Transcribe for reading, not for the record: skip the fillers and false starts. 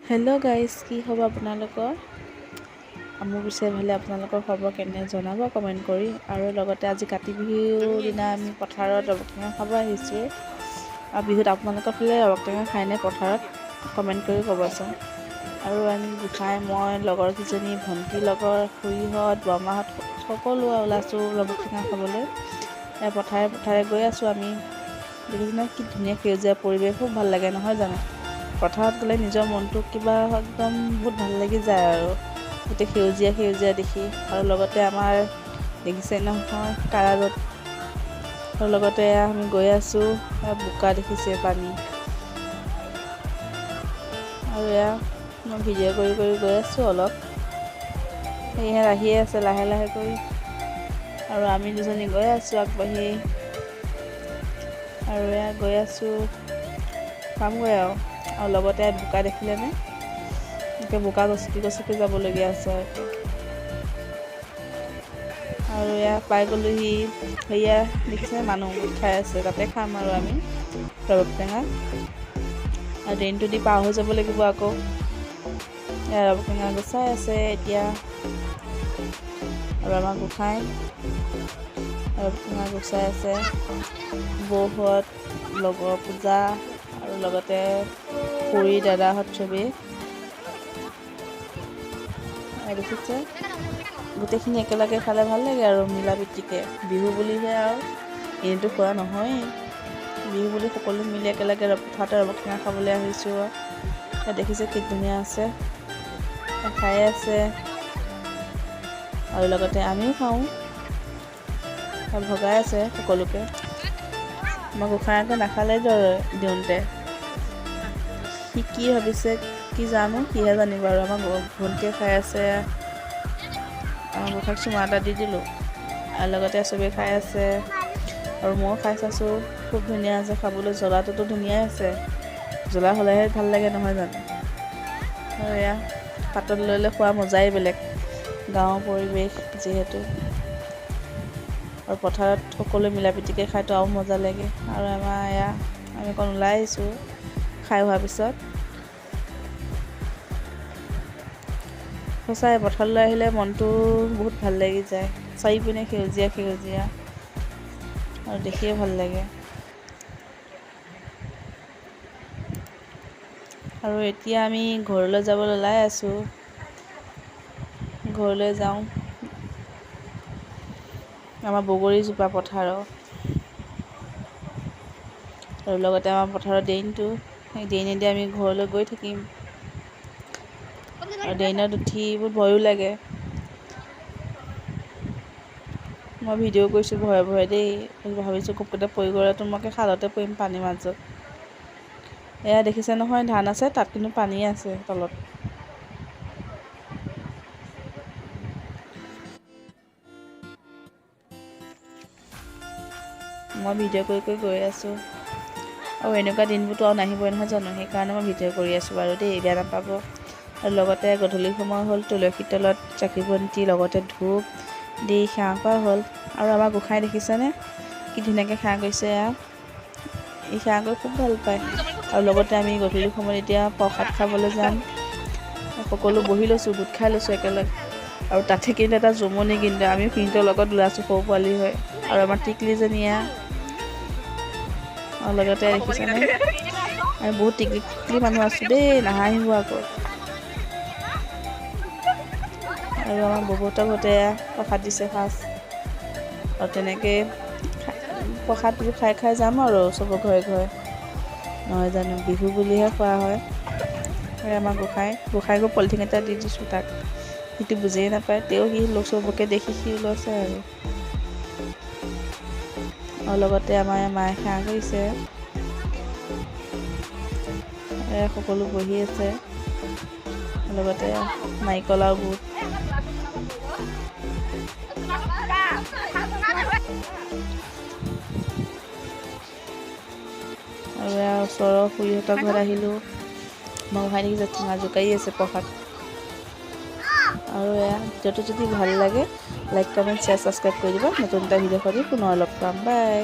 Hello' guys, কি হ'ব আপোনালোকৰ? মোৰ পিছে ভালে। আপোনালোকৰ খবৰ কেনে জনাব কমেণ্ট কৰি। আৰু লগতে আজি কাতি বিহুৰ দিনা আমি পথাৰত ৰবাব টেঙা খাব আহিছোঁ। আৰু বিহুত আপোনালোকৰ ফালে ৰবাব টেঙা খায়নে পথাৰত? কমেণ্ট কৰি ক'বচোন। আৰু আমি গোসাঁই, মই, লগৰ কেইজনী, ভণ্টি লগৰ, খুৰীহঁত, বৰমাহঁত সকলো ওলাইছোঁ ৰবাব টেঙা খাবলৈ। পথাৰে গৈ আছোঁ আমি। দেখিছেনে কি ধুনীয়া সেউজীয়া পৰিৱেশ, খুব ভাল লাগে নহয় জানো? পথাৰত গ'লে নিজৰ মনটো কিবা একদম বহুত ভাল লাগি যায় আৰু গোটেই সেউজীয়া দেখি। আৰু লগতে আমাৰ দেখিছে নহয় কাৰা ৰ'দ। আৰু লগতে আমি গৈ আছোঁ, বোকা দেখিছে পানী। আৰু মই ভিডিঅ' কৰি গৈ আছোঁ অলপ। সেয়েহে আহিয়ে আছে লাহে কৰি। আৰু আমি দুজনী গৈ আছোঁ আগবাঢ়ি। আৰু গৈ আছোঁ, পামগৈ আৰু লগতে বোকা দেখিলেনে? এনেকৈ বোকা গছকি যাবলগীয়া আছে আৰু পাই গ'লোহি। সেয়া দেখিছে মানুহ গোট খাই আছে, তাতে খাম আৰু আমি ৰবাব টেঙা। আৰু ড্ৰেইনটো দি পাৰ হৈ যাব লাগিব আকৌ। ৰবাব টেঙা গছাই আছে এতিয়া। আৰু আমাৰ গোসাঁই ৰবাব টেঙা গুচাই আছে। বৌহঁত, লগৰ পূজা আৰু লগতে খুৰী দাদাহঁত চবেই দেখিছে। গোটেইখিনি একেলগে খালে ভাল লাগে আৰু মিলা প্ৰীতিকৈ। বিহু বুলিহে আৰু এনেইতো খোৱা নহয়েই। বিহু বুলি সকলো মিলি একেলগে পথাৰতে ৰবাব টেঙা খাবলৈ আহিছোঁ। দেখিছে কি ধুনীয়া আছে, খাই আছে। আৰু লগতে আমিও খাওঁ, ভগাই আছে সকলোকে। আমাৰ গোসাঁই আকৌ নাখালে দিওঁতে সি কি ভাবিছে কি জানো, সিহে জানিব। আৰু আমাৰ ভণ্টিয়ে খাই আছে। আমাৰ গোসাঁইক চুমা এটা দি দিলোঁ। আৰু লগতে চবেই খাই আছে। আৰু ময়ো খাই চাইছোঁ, খুব ধুনীয়া আছে খাবলৈ। জ্বলাটোতো ধুনীয়াই আছে, জ্বলা হ'লেহে ভাল লাগে নহয় জানো? আৰু পাতত লৈ খোৱা মজাই বেলেগ, গাঁৱৰ পৰিৱেশ যিহেতু। আৰু পথাৰত সকলোৱে মিলা প্ৰীতিকৈ খাইতো আৰু মজা লাগে। আৰু আমি অকণ ওলাই আহিছোঁ খাই হোৱাৰ পিছত। সঁচাই পথাৰলৈ আহিলে মনটো বহুত ভাল লাগি যায়। চাৰিওপিনে সেউজীয়া আৰু দেখিয়ে ভাল লাগে। আৰু এতিয়া আমি ঘৰলৈ যাবলৈ ওলাই আছোঁ। ঘৰলৈ যাওঁ, আমাৰ বগৰীজোপা পথাৰৰ। আৰু লগতে আমাৰ পথাৰৰ ড্ৰেইনটো, সেই ড্ৰেইনেদি আমি ঘৰলৈ গৈ থাকিম। আৰু ড্ৰেইনত উঠি বহুত ভয়ো লাগে। মই ভিডিঅ' কৰিছোঁ ভয়ে দেই। ভাবিছোঁ কোবতে পৰি গ'লেতো মই খালতে পৰিম, পানীৰ মাজত। দেখিছে নহয় ধান আছে, তাত কিন্তু পানী আছে তলত। মই ভিডিঅ' কৰি গৈ আছোঁ। আৰু এনেকুৱা দিনবোৰতো আৰু নাহিবই নহয় জানো? সেইকাৰণে মই ভিডিঅ' কৰি আছোঁ বাৰু দেই, বেয়া নাপাব। আৰু লগতে গধূলি সময় হ'ল, তুলসীৰ তলত চাকি বন্তি লগতে ধূপ দি সেৱা কৰা হ'ল। আৰু আমাৰ গোসাঁই দেখিছেনে কি ধুনীয়াকৈ সেৱা কৰিছে। এই সেৱা কৰি খুব ভাল পায়। আৰু লগতে আমি গধূলি সময়ত এতিয়া প্ৰসাদ খাবলৈ যাম। সকলো বহি লৈছোঁ, গোট খাই লৈছোঁ একেলগে। আৰু তাতে কিন্তু এটা জমনি, কিন্তু আমিও সিহঁতৰ লগত ওলাইছোঁ সৰু পোৱালি হৈ। আৰু আমাৰ টিকলিজনীয়ে আৰু লগতে দেখিছেনে আমি বহুত টিকলি মানুহ আছোঁ দেই, নাহাঁহিব আকৌ। আৰু আমাৰ ববৌহঁতৰ ঘৰতে প্ৰসাদ দিছে ফাৰ্ষ্ট। আৰু তেনেকৈ প্ৰসাদবোৰ খাই যাম আৰু চবৰ ঘৰে নহয় জানো? বিহু বুলিহে খোৱা হয়। আমাৰ গোসাঁইকো পলিথিন এটা দি দিছোঁ তাক। সিটো বুজিয়ে নাপায়, তেওঁ চবকে দেখি সি লৈছে আৰু লগতে আমাৰ মায়ে সেৱা কৰিছে। সকলো বহি আছে, লগতে নাৰিকল আৰু বুট। আৰু ওচৰৰ খুৰীহঁতৰ ঘৰত আহিলোঁ। মই গোসাঁই দেখিছে ঠোঙা জোকাৰি আছে প্ৰসাদ। আৰু ভিডিঅ'টো যদি ভাল লাগে, লাইক, কমেণ্ট, শ্বেয়াৰ, ছাবস্ক্ৰাইব কৰি দিব। নতুন এটা ভিডিঅ' কৰি পুনৰ লগ পাম। বাই।